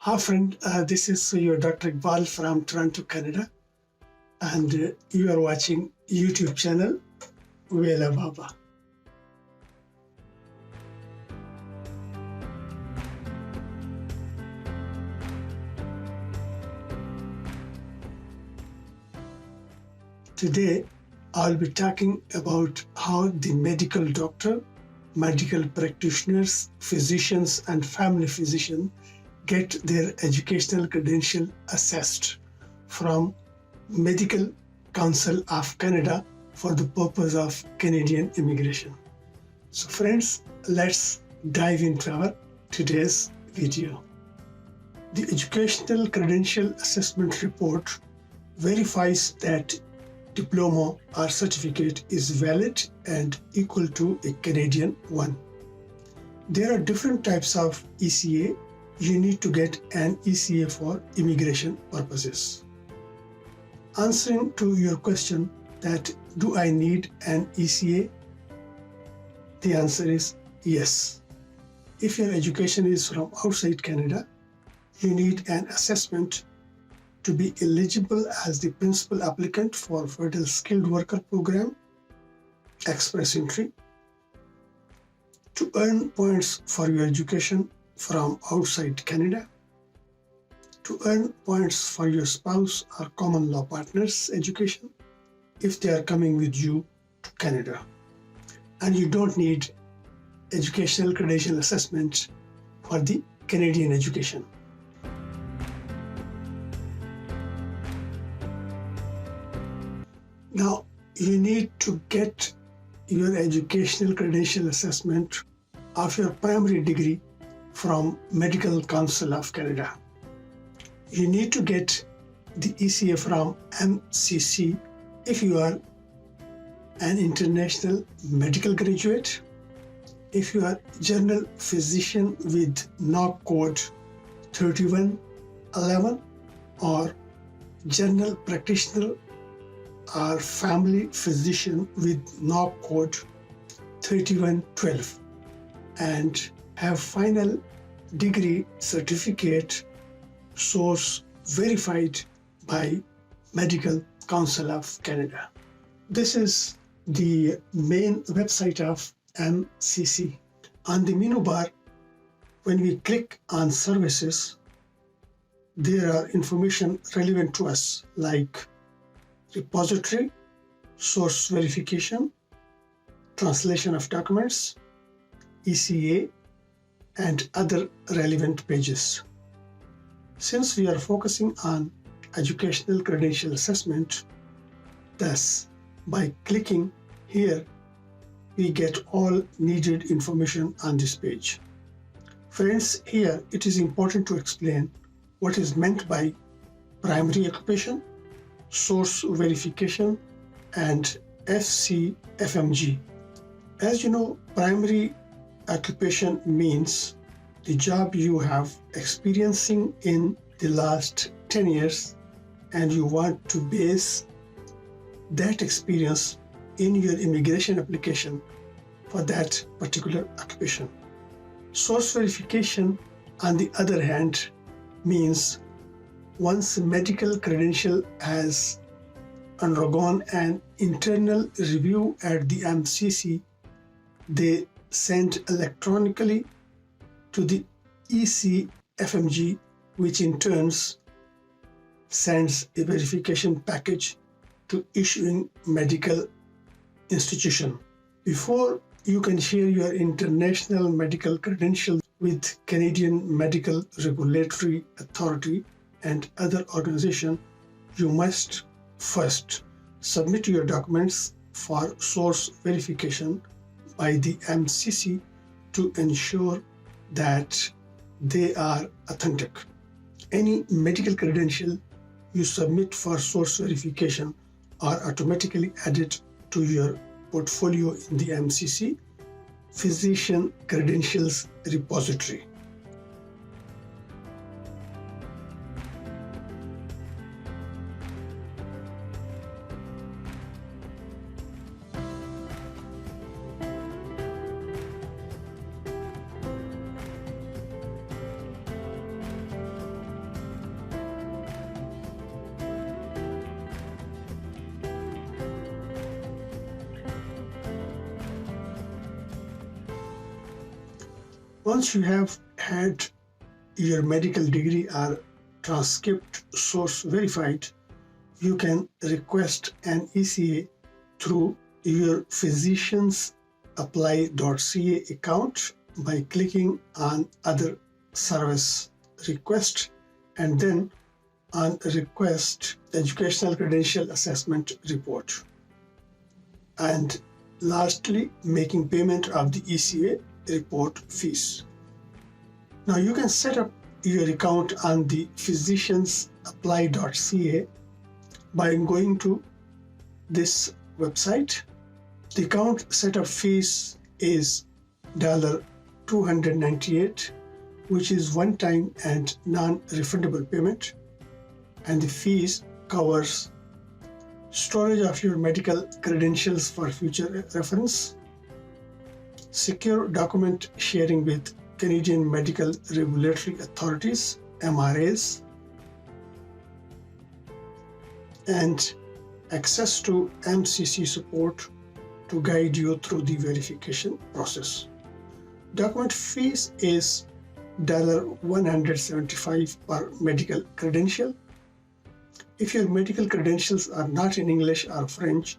Hi friend, this is your Dr. Iqbal from Toronto, Canada, and you are watching YouTube channel Vela Baba. Today, I'll be talking about how the medical doctor, medical practitioners, physicians, and family physicians get their educational credential assessed from Medical Council of Canada for the purpose of Canadian immigration. So friends, let's dive into our today's video. The Educational Credential Assessment report verifies that diploma or certificate is valid and equal to a Canadian one. There are different types of ECA. You need to get an ECA for immigration purposes. Answering to your question that do I need an ECA? The answer is yes. If your education is from outside Canada, you need an assessment to be eligible as the principal applicant for Federal Skilled Worker Program, Express Entry. To earn points for your education from outside Canada, to earn points for your spouse or common law partner's education if they are coming with you to Canada. And you don't need educational credential assessment for the Canadian education. Now, you need to get your educational credential assessment of your primary degree from Medical Council of Canada. You need to get the ECA from MCC if you are an international medical graduate, if you are general physician with NOC code 3111, or general practitioner or family physician with NOC code 3112, and have final degree certificate source verified by Medical Council of Canada. This is the main website of MCC. On the menu bar, when we click on services, there are information relevant to us like repository, source verification, translation of documents, ECA, and other relevant pages. Since we are focusing on educational credential assessment, thus by clicking here, we get all needed information on this page. Friends, here it is important to explain what is meant by primary occupation, source verification, and FCFMG. As you know, primary occupation means the job you have experiencing in the last 10 years and you want to base that experience in your immigration application for that particular occupation. Source verification, on the other hand, means once a medical credential has undergone an internal review at the MCC, they send electronically to the ECFMG, which in turn sends a verification package to issuing medical institution. Before you can share your international medical credentials with Canadian Medical Regulatory Authority and other organizations, you must first submit your documents for source verification by the MCC to ensure that they are authentic. Any medical credential you submit for source verification are automatically added to your portfolio in the MCC Physician Credentials repository. Once you have had your medical degree or transcript source verified, you can request an ECA through your physiciansapply.ca account by clicking on Other Service Request and then on Request Educational Credential Assessment Report. And lastly, making payment of the ECA report fees. Now you can set up your account on the physiciansapply.ca by going to this website. The account setup fees is $298, which is one-time and non-refundable payment, and the fees covers storage of your medical credentials for future reference, secure document sharing with Canadian Medical Regulatory Authorities, MRAs, and access to MCC support to guide you through the verification process. Document fees is $175 per medical credential. If your medical credentials are not in English or French,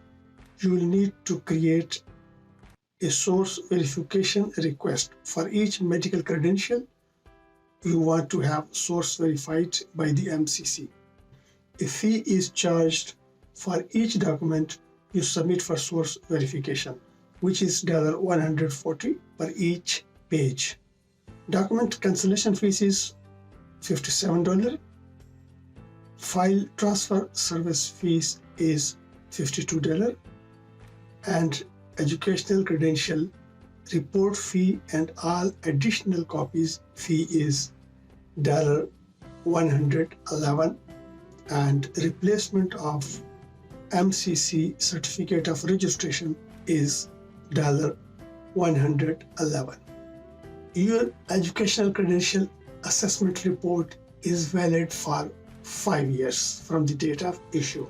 you will need to create a source verification request. For each medical credential, you want to have source verified by the MCC. A fee is charged for each document you submit for source verification, which is $140 per each page. Document cancellation fees is $57. File transfer service fees is $52, and educational credential report fee and all additional copies fee is $111, and replacement of MCC certificate of registration is $111. Your educational credential assessment report is valid for 5 years from the date of issue.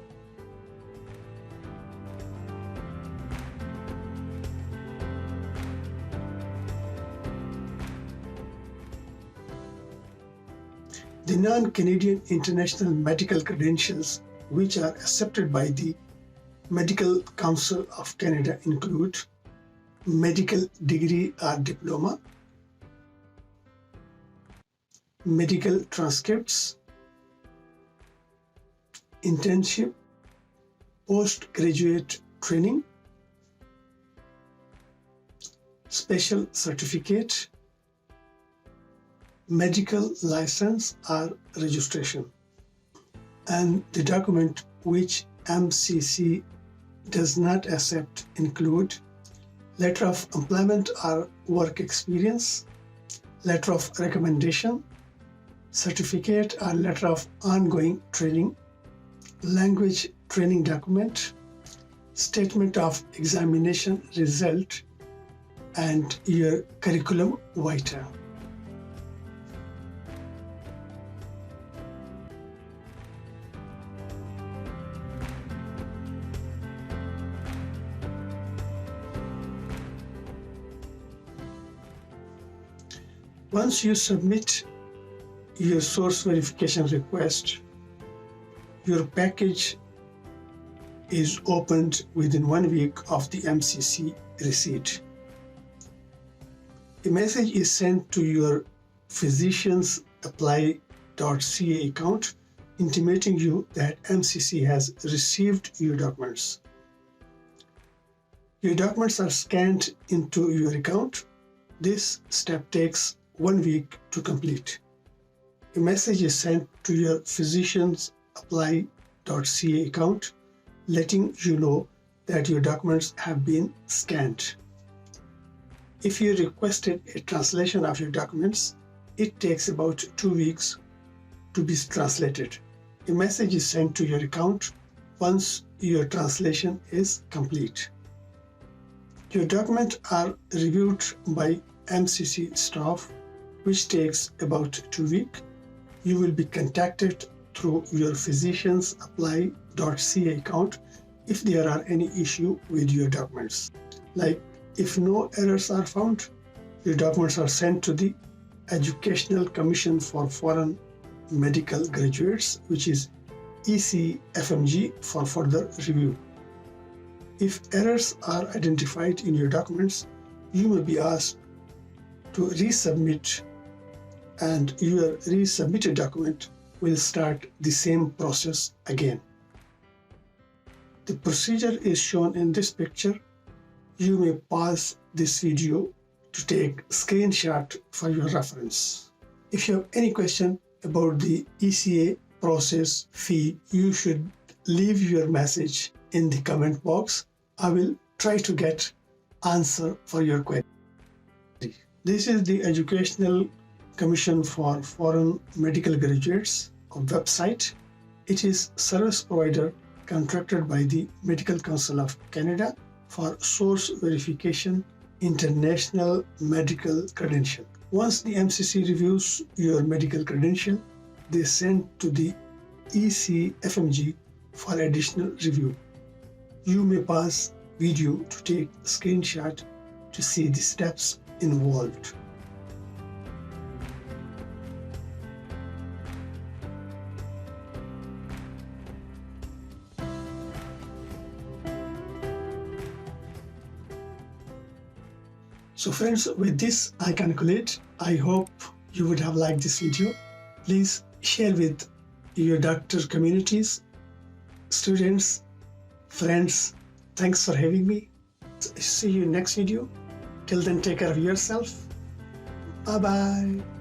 The non-Canadian international medical credentials which are accepted by the Medical Council of Canada include medical degree or diploma, medical transcripts, internship, postgraduate training, special certificate, medical license or registration. And the document which MCC does not accept include letter of employment or work experience, letter of recommendation, certificate or letter of ongoing training, language training document, statement of examination result, and your curriculum vitae. Once you submit your source verification request, your package is opened within 1 week of the MCC receipt. A message is sent to your physiciansapply.ca account intimating you that MCC has received your documents. Your documents are scanned into your account. This step takes 1 week to complete. A message is sent to your physiciansapply.ca account letting you know that your documents have been scanned. If you requested a translation of your documents, it takes about 2 weeks to be translated. A message is sent to your account once your translation is complete. Your documents are reviewed by MCC staff, which takes about 2 weeks. You will be contacted through your physiciansapply.ca account if there are any issue with your documents. Like if no errors are found, Your documents are sent to the Educational Commission for Foreign Medical Graduates, which is ECFMG, for further review. If errors are identified in your documents, you may be asked to resubmit, and your resubmitted document will start the same process again. The procedure is shown in this picture. You may pause this video to take screenshot for your reference. If you have any question about the ECA process fee, you should leave your message in the comment box. I will try to get answer for your query. This is the Educational Commission for Foreign Medical Graduates website. It is service provider contracted by the Medical Council of Canada for source verification international medical credential. Once the MCC reviews your medical credential, they send to the ECFMG for additional review. You may pause video to take screenshot to see the steps involved. So friends, with this I conclude. I hope you would have liked this video. Please share with your doctor communities, students, friends. Thanks for having me. See you in next video. Till then, take care of yourself. Bye-bye.